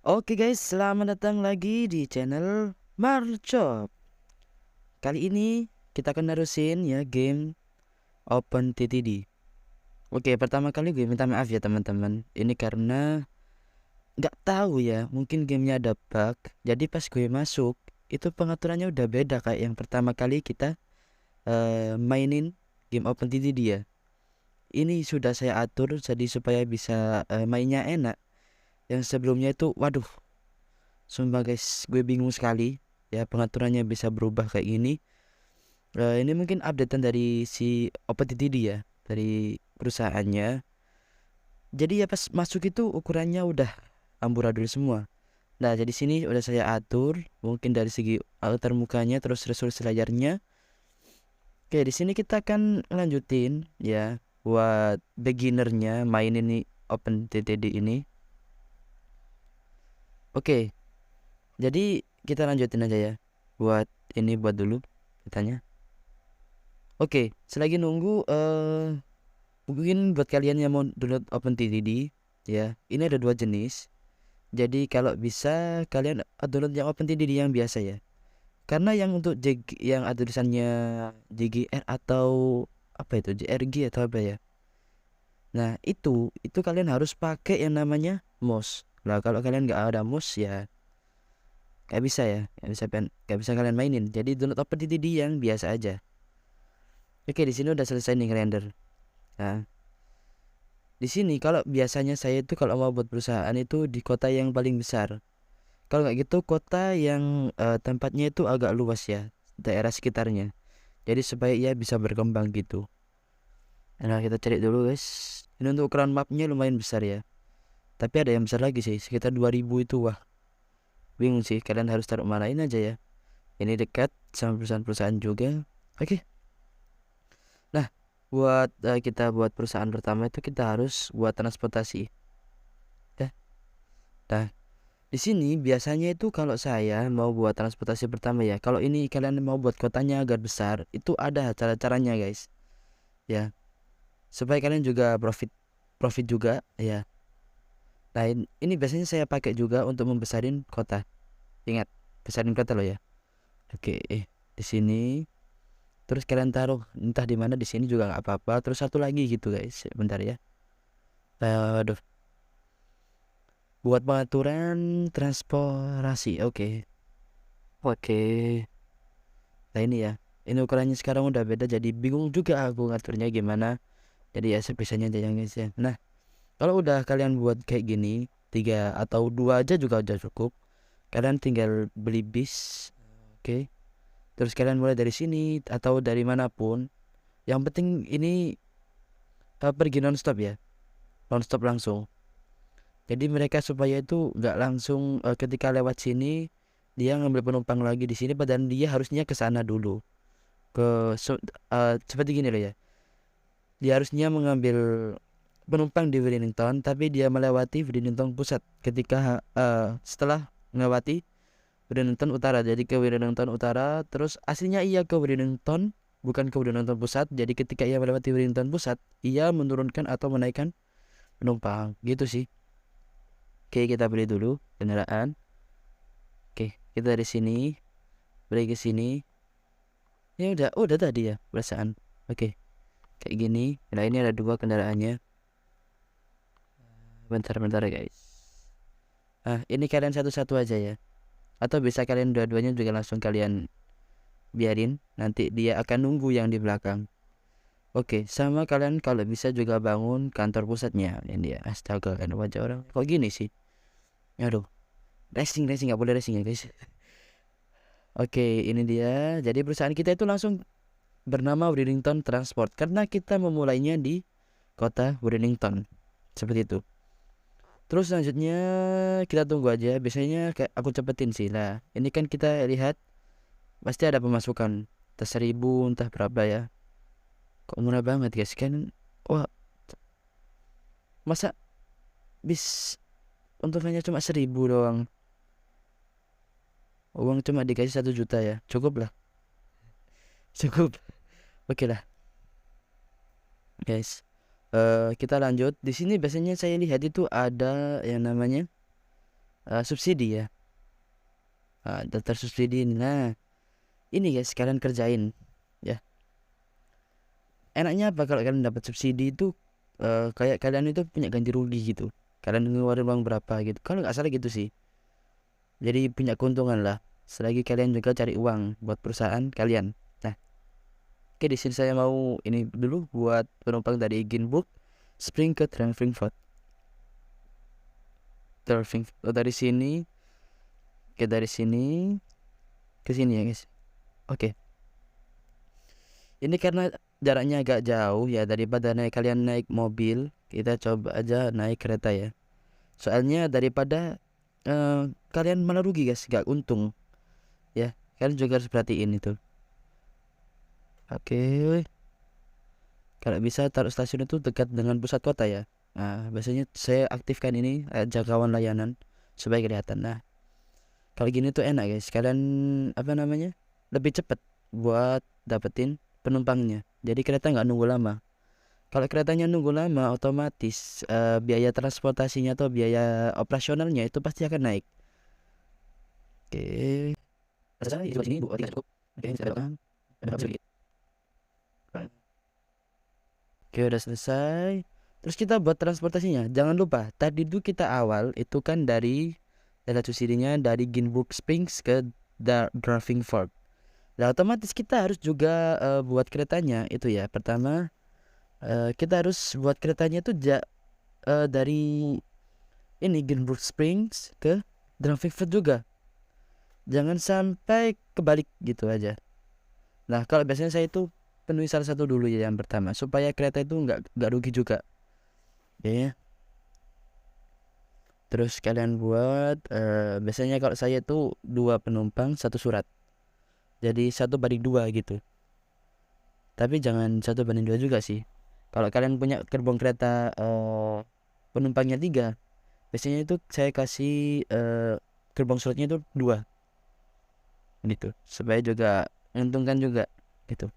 Oke guys, selamat datang lagi di channel Marcop. Kali ini kita akan nerusin ya game OpenTTD. Oke, pertama kali gue minta maaf ya teman-teman. Ini karena nggak tahu ya, mungkin gamenya ada bug. Jadi pas gue masuk, itu pengaturannya udah beda kayak yang pertama kali kita mainin game OpenTTD ya. Ini sudah saya atur jadi supaya bisa mainnya enak. Yang sebelumnya itu, waduh, sumpah guys, gue bingung sekali ya pengaturannya bisa berubah kayak gini. Ini mungkin updatean dari si OpenTTD ya, dari perusahaannya. Jadi ya pas masuk itu ukurannya udah amburadul semua. Nah, jadi sini udah saya atur mungkin dari segi altar mukanya terus resolusi layarnya. Oke, di sini kita akan lanjutin ya buat beginnernya main ini OpenTTD ini. Oke, jadi kita lanjutin aja ya. Buat ini buat dulu katanya. Oke, selagi nunggu mungkin buat kalian yang mau download OpenTTD ya, ini ada dua jenis. Jadi kalau bisa kalian download yang OpenTTD yang biasa ya. Karena yang untuk yang ada tulisannya JGR atau apa itu JRG atau apa ya. Nah, itu kalian harus pakai yang namanya mouse. Lah kalau kalian nggak ada mouse ya nggak bisa ya, nggak bisa kalian mainin. Jadi download OpenTTD yang biasa aja. Oke, di sini udah selesai nih render. Nah, di sini kalau biasanya saya itu kalau mau buat perusahaan itu di kota yang paling besar. Kalau nggak gitu kota yang tempatnya itu agak luas ya, daerah sekitarnya. Jadi supaya ia bisa berkembang gitu. Nah, kita cari dulu guys. Ini untuk ukuran mapnya lumayan besar ya. Tapi ada yang besar lagi sih, sekitar 2000 itu. Wah, bingung sih kalian harus taruh manain aja ya. Ini dekat sama perusahaan-perusahaan juga. Oke. Nah, buat kita buat perusahaan pertama itu kita harus buat transportasi. Ya. Nah, di sini biasanya itu kalau saya mau buat transportasi pertama ya, kalau ini kalian mau buat kotanya agar besar, itu ada cara-caranya guys. Ya, supaya kalian juga profit profit juga ya. Nah, ini biasanya saya pakai juga untuk membesarin kota. Ingat, besarin kota loh ya. Oke, di sini terus kalian taruh entah di mana di sini juga nggak apa-apa. Terus satu lagi gitu guys, bentar ya. Aduh, buat pengaturan transportasi. Oke. Oke. Nah ini ya, ini ukurannya sekarang udah beda jadi bingung juga aku ngaturnya gimana. Jadi ya sebisanya aja yang guys ya. Nah, kalau udah kalian buat kayak gini, tiga atau dua aja juga udah cukup. Kalian tinggal beli bis, oke. Terus kalian mulai dari sini atau dari manapun. Yang penting ini pergi nonstop ya, nonstop langsung. Jadi mereka supaya itu nggak langsung ketika lewat sini dia ngambil penumpang lagi di sini, padahal dia harusnya ke sana dulu. Seperti gini loh ya, dia harusnya mengambil penumpang di Wellington tapi dia melewati Wellington Pusat ketika setelah melewati Wellington Utara, jadi ke Wellington Utara terus aslinya ia ke Wellington bukan ke Wellington Pusat. Jadi ketika ia melewati Wellington Pusat ia menurunkan atau menaikkan penumpang gitu sih. Oke, kita beli dulu kendaraan. Oke, kita dari sini beli ke sini. Ya udah tadi ya perasaan. Oke, kayak gini. Nah, ini ada dua kendaraannya. Bentar ya guys. Ini kalian satu-satu aja ya. Atau bisa kalian dua-duanya juga langsung kalian biarin. Nanti dia akan nunggu yang di belakang. Oke, sama kalian kalau bisa juga bangun kantor pusatnya. Ini ya, astaga kan wajah orang. Kok gini sih? Aduh, racing nggak boleh racing ya guys. Oke, ini dia. Jadi perusahaan kita itu langsung bernama Wellington Transport karena kita memulainya di kota Wellington. Seperti itu. Terus selanjutnya kita tunggu aja. Biasanya kayak aku cepetin sih lah. Ini kan kita lihat pasti ada pemasukan entah 1000 entah berapa ya. Kok murah banget guys kan. Wah, masa bis untungnya cuma 1000 doang. Uang cuma dikasih 1 juta ya. Cukup lah. Cukup. Oke lah guys. Kita lanjut. Di sini biasanya saya lihat itu ada yang namanya subsidi ya. Daftar subsidi. Nah, ini guys, kalian kerjain ya. Enaknya apa kalau kalian dapat subsidi itu, kayak kalian itu punya ganti rugi gitu. Kalian ngeluarin uang berapa gitu. Kalau nggak salah gitu sih. Jadi punya keuntungan lah. Selagi kalian juga cari uang buat perusahaan kalian. Nah, oke, di sini saya mau ini dulu buat penumpang dari Ginburg Spring ke Frankfurt. Dari sini dari sini ke sini ya guys. Oke. Ini karena jaraknya agak jauh ya, daripada kalian naik mobil, kita coba aja naik kereta ya. Soalnya daripada kalian malah rugi guys, gak untung ya. Kalian juga harus perhatiin itu. Oke. Kalau bisa taruh stasiun itu dekat dengan pusat kota ya. Nah, biasanya saya aktifkan ini jangkauan layanan supaya kelihatan. Nah, kalau gini tuh enak guys. Kalian apa namanya? Lebih cepat buat dapetin penumpangnya. Jadi kereta nggak nunggu lama. Kalau keretanya nunggu lama, otomatis biaya transportasinya atau biaya operasionalnya itu pasti akan naik. Oke. Selesai di sini, Bu. Cukup. Oke, silakan. Oke, udah selesai. Terus kita buat transportasinya. Jangan lupa, tadi itu kita awal itu kan dari data subsidinya dari Ginburg Springs ke Grafingford. Nah, otomatis kita harus juga buat keretanya itu ya. Pertama, kita harus buat keretanya itu dari ini Ginburg Springs ke Grafingford juga. Jangan sampai kebalik gitu aja. Nah, kalau biasanya saya itu penuhi salah satu dulu ya yang pertama supaya kereta itu nggak rugi juga. Ya. Terus kalian buat biasanya kalau saya itu 2 penumpang 1 surat. Jadi 1:2 gitu. Tapi jangan 1:2 juga sih. Kalau kalian punya gerbong kereta penumpangnya 3, biasanya itu saya kasih gerbong suratnya itu 2 gitu. Supaya juga menguntungkan juga gitu.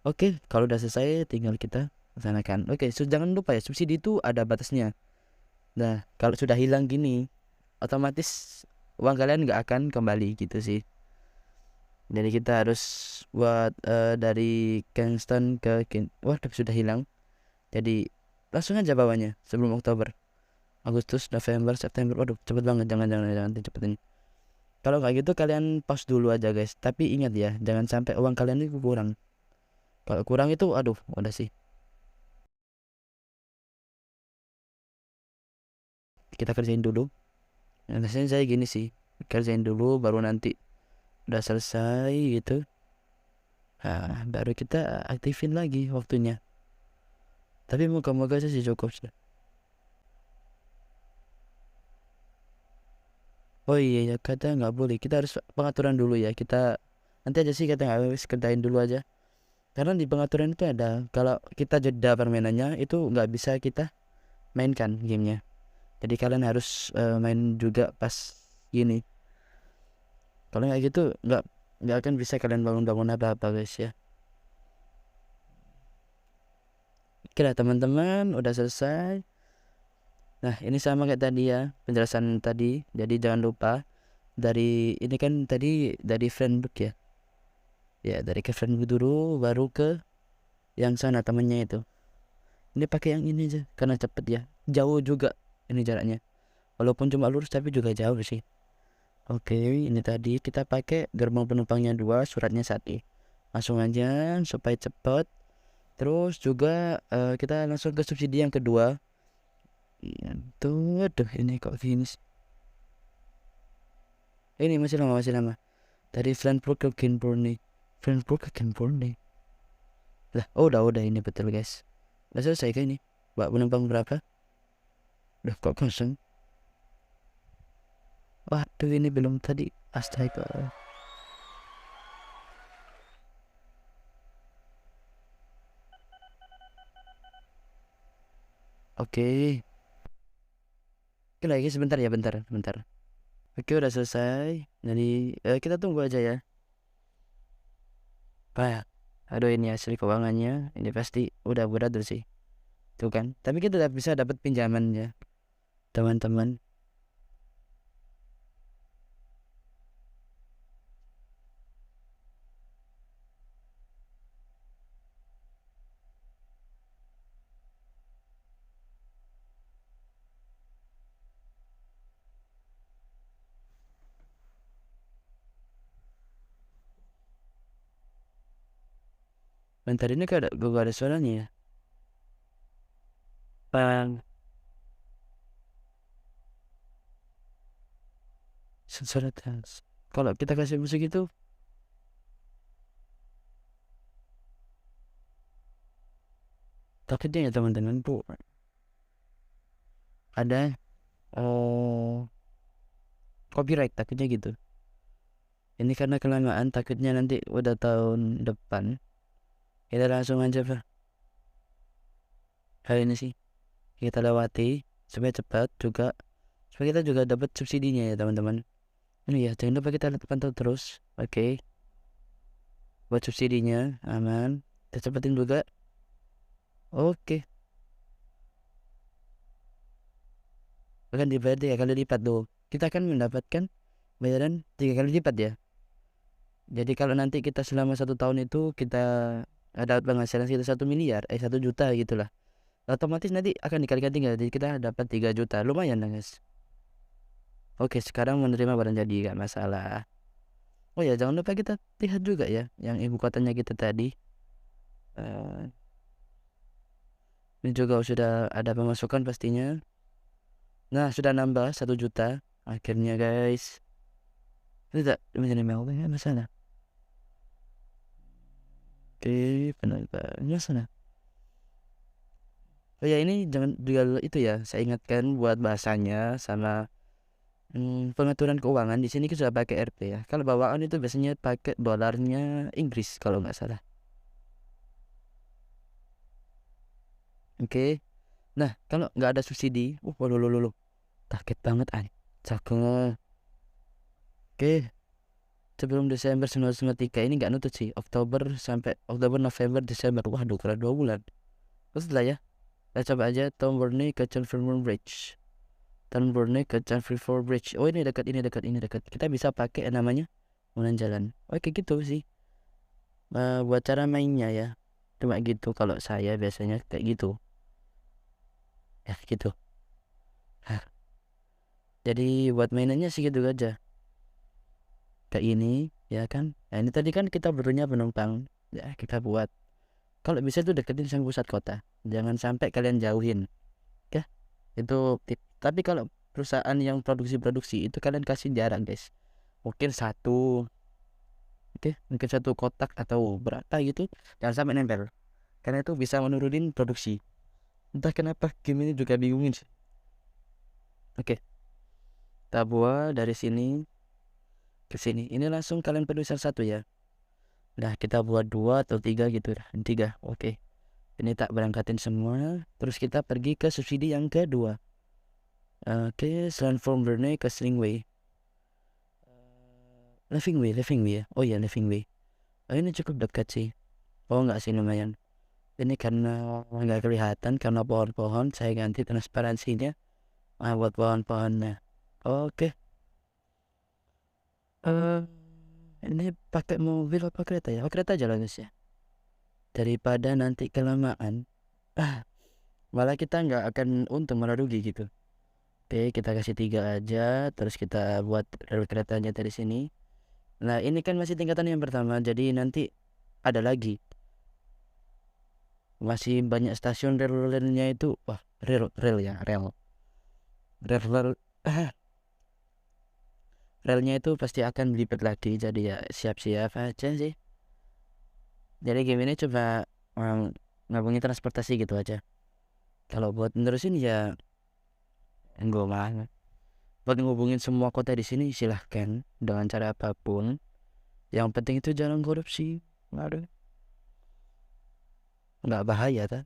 Oke, kalau udah selesai tinggal kita laksanakan. Oke, jangan lupa ya, subsidi itu ada batasnya. Nah, kalau sudah hilang gini, otomatis uang kalian nggak akan kembali gitu sih. Jadi kita harus buat dari Kingston ke wah sudah hilang. Jadi langsung aja bawanya sebelum Oktober, Agustus, November, September. Waduh, cepet banget. Jangan cepetin. Kalau nggak gitu kalian pause dulu aja guys. Tapi ingat ya, jangan sampai uang kalian itu kurang. Kalau kurang itu, aduh, udah sih. Kita kerjain dulu. Nah, biasanya saya gini sih, kerjain dulu baru nanti udah selesai gitu. Nah, baru kita aktifin lagi waktunya. Tapi moga-moga sih cukup sudah. Oh iya ya, kata nggak boleh. Kita harus pengaturan dulu ya. Kita nanti aja sih, kata nggak harus kerjain dulu aja. Karena di pengaturan itu ada, kalau kita jeda permainannya itu nggak bisa kita mainkan gamenya. Jadi kalian harus main juga pas gini. Kalau nggak gitu nggak akan bisa kalian bangun-bangun apa-apa guys ya. Oke lah teman-teman, udah selesai. Nah, ini sama kayak tadi ya, penjelasan tadi. Jadi jangan lupa dari ini kan tadi dari friendbook ya. Ya, dari ke friendbook dulu baru ke yang sana temennya itu. Ini pakai yang ini aja karena cepet ya. Jauh juga ini jaraknya. Walaupun cuma lurus tapi juga jauh sih. Oke, ini tadi kita pakai gerbong penumpangnya 2, suratnya 1. Langsung aja supaya cepet. Terus juga kita langsung ke subsidi yang kedua. Iya, tuh, aduh ini kok gini sih. Ini masih lama. Dari Frankfurt ke Ginburg nih. Frankfurt ke Ginburg nih. Lah, oh udah ini betul guys. Udah selesai kan ini? Mbak penumpang berapa? Udah kok kosong. Waduh, ini belum tadi. Astaga. Oke. Oke lagi sebentar ya, bentar. Oke, udah selesai. Jadi kita tunggu aja ya. Pak, aduh ini hasil keuangannya. Ini pasti udah berat sih. Tuh kan. Tapi kita udah bisa dapat pinjaman ya, teman-teman. Bentar, ini gak ada suaranya ya. Bang. Suara trans. Kalau kita kasih musik itu takutnya ya teman-teman bu ada copyright, takutnya gitu. Ini karena kelamaan, takutnya nanti udah tahun depan. Kita langsung aja Pak. Hari ini sih kita lewati supaya cepat juga, supaya kita juga dapat subsidinya ya teman-teman. Ini ya, jangan lupa kita pantau terus. Oke, buat subsidinya aman, kita cepetin juga. Oke, akan dibayar 3 kali lipat tuh. Kita akan mendapatkan bayaran 3 kali lipat ya. Jadi kalau nanti kita selama 1 tahun itu kita ada penghasilan sekitar 1 miliar, 1 juta gitulah, otomatis nanti akan dikalikan 3, jadi kita dapat 3 juta, lumayan lah guys. Oke, sekarang menerima barang jadi gak masalah. Oh ya, jangan lupa kita lihat juga ya yang ibu kotanya kita tadi. Ini juga sudah ada pemasukan pastinya. Nah, sudah nambah 1 juta akhirnya guys. Tidak menerima uangnya masalah. Oke, benar sana. Oh ya, ini jangan juga itu ya, saya ingatkan buat bahasanya sama pengaturan keuangan di sini kita sudah pakai RP ya. Kalau bawaan itu biasanya pakai dolarnya Inggris kalau nggak salah. Oke. Nah, kalau nggak ada subsidi, lo kaget banget cakep. Oke. Sebelum Desember 1993 ini nggak nutut sih. Oktober, November, Desember. Waduh, kurang 2 bulan. Terus lah ya. Kita coba aja Tom Burney ke Chanfrey Bridge. Tom Burney ke Chanfrey Bridge. Oh, ini dekat. Kita bisa pakai namanya kemudian jalan. Oke, gitu sih. Buat cara mainnya ya. Cuma gitu kalau saya biasanya kayak gitu. Ya, gitu. Jadi buat mainannya sih gitu aja. Kayak ini, ya kan? Nah, ini tadi kan kita berdua penumpang. Ya, kita buat. Kalau bisa tuh deketin sama pusat kota. Jangan sampai kalian jauhin. Ya, itu tip. Tapi kalau perusahaan yang produksi itu kalian kasih jarak, guys. Mungkin satu, oke, mungkin satu kotak atau berapa gitu. Jangan sampai nempel. Karena itu bisa menurunin produksi. Entah kenapa game ini juga bingungin sih. Oke. Kita buat dari sini ke sini. Ini langsung kalian penulisan satu ya. Nah, kita buat 2 atau 3 gitu. 3, oke. Ini tak berangkatin semua. Terus kita pergi ke subsidi yang kedua. Oke, Transform Burney ke Slingway. Living Way ya. Oh ya, Living Way. Oh, ini cukup dekat sih. Oh enggak sih, lumayan. Ini karena nggak kelihatan karena pohon-pohon, saya ganti transparansinya buat pohon-pohonnya. Oke. Ini pakai mobil apa kereta ya? Oh, kereta aja lah guys ya. Daripada nanti kelamaan, malah kita nggak akan untung, malah rugi gitu. Oke, kita kasih 3 aja. Terus kita buat rel keretanya dari sini. Nah, ini kan masih tingkatan yang pertama, jadi nanti ada lagi. Masih banyak stasiun rel-relnya itu. Wah, rel relnya itu pasti akan belibet lagi, jadi ya siap-siap aja sih. Jadi game ini coba ngabungin transportasi gitu aja. Kalau buat nerusin ya enggak banget. Buat ngubungin semua kota di sini silahkan dengan cara apapun. Yang penting itu jangan korupsi. Aduh, nggak bahaya kan?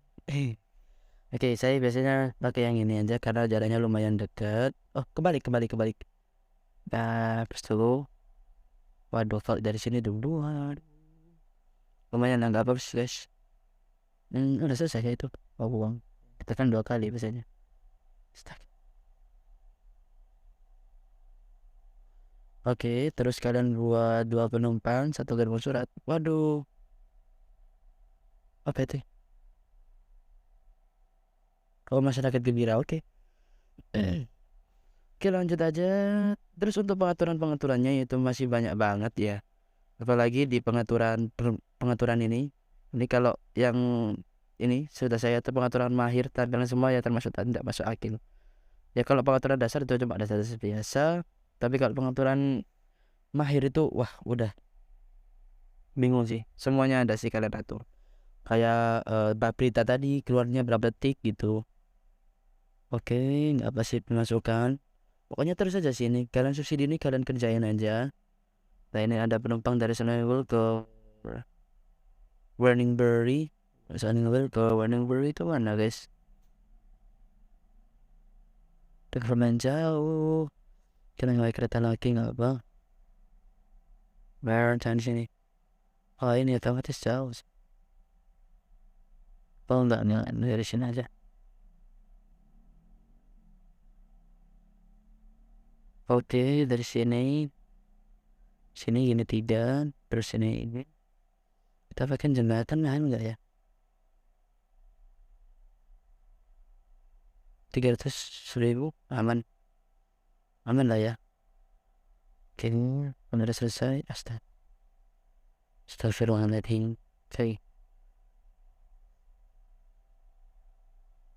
Oke, saya biasanya pakai yang ini aja karena jaraknya lumayan dekat. Oh, kebalik. Nah, terus dulu. Waduh, kalau dari sini dulu. Lumayan nggak apa-apa guys. Udah selesai ya itu. Oh, buang. Kita kan 2 kali biasanya. Oke, terus kalian buat 2 penumpang, 1 gerbong surat. Waduh, apa itu? Oh, masyarakat gembira. Oke. Oke, lanjut aja. Terus untuk pengaturannya itu masih banyak banget ya. Apalagi di pengaturan ini Ini kalau yang ini sudah saya atur pengaturan mahir tampilan semua ya, termasuk tidak masuk akil. Ya kalau pengaturan dasar itu cuma dasar biasa, tapi kalau pengaturan mahir itu wah udah bingung sih. Semuanya ada sih kalian atur. Kayak berita tadi keluarnya berapa detik gitu. Oke, nggak pasti pemasukan. Pokoknya terus aja sih ini. Kalian subsidi ini kalian kerjain aja. Nah ini ada penumpang dari Sunnyville ke Warningbury. Sunnyville ke Warningbury itu mana guys? Lumayan jauh. Kalian naik kereta lagi nggak apa? Bayar di sini. Oh ini otomatis jauh. Oh enggak dari sini aja. Oke dari sini gini tidak, terus ini kita pakai jembatan lain enggak ya? 300.000 aman lah ya. Oke udah selesai. Astagfirullahaladzim.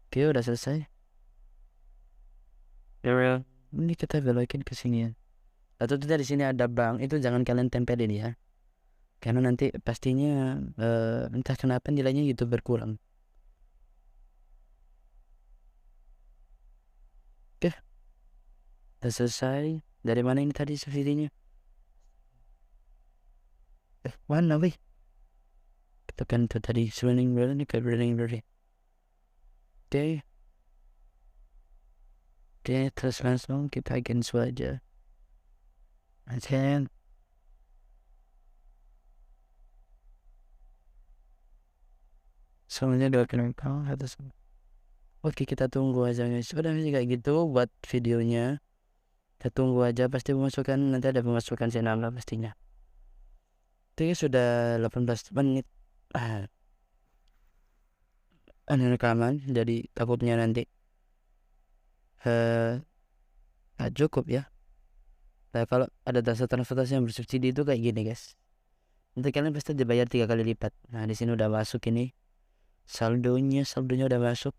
Oke udah selesai. Ini kita belokin ke sini ya. Atau dari sini ada bank, itu jangan kalian tempelin ya, karena nanti pastinya entah kenapa nilainya itu berkurang. Oke udah selesai. Dari mana ini tadi subsidinya? Mana weh? Kita kan itu tadi running ini ke running berry. Oke terus langsung kita cancel aja. And semuanya udah penumpang atas. Oke kita tunggu aja guys. Udah sih kayak gitu buat videonya. Kita tunggu aja, pasti pemasukan nanti ada pemasukan channel pastinya. Itu sudah 18 menit rekaman, jadi takutnya nanti nggak cukup ya. Nah kalau ada jasa transportasi yang bersubsidi itu kayak gini guys, nanti kalian pasti dibayar 3 kali lipat. Nah di sini udah masuk ini saldonya udah masuk.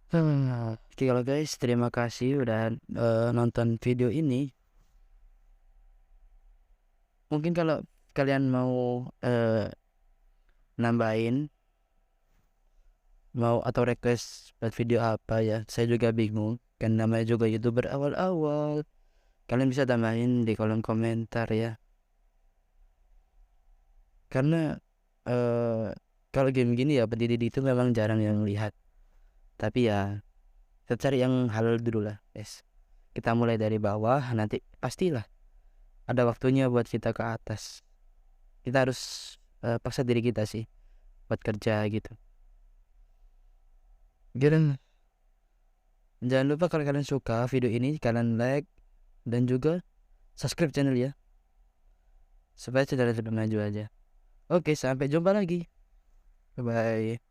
Oke kalau guys, terima kasih udah nonton video ini. Mungkin kalau kalian mau nambahin mau atau request buat video apa ya, saya juga bingung kan, namanya juga YouTuber awal-awal. Kalian bisa tambahin di kolom komentar ya, karena kalau game gini ya pendidik itu memang jarang yang lihat. Tapi ya kita cari yang halal dulu lah guys. Kita mulai dari bawah, nanti pastilah ada waktunya buat kita ke atas. Kita harus paksa diri kita sih buat kerja gitu. Jangan lupa kalau kalian suka video ini, kalian like dan juga subscribe channel ya, supaya channel lebih maju aja. Oke sampai jumpa lagi. Bye bye.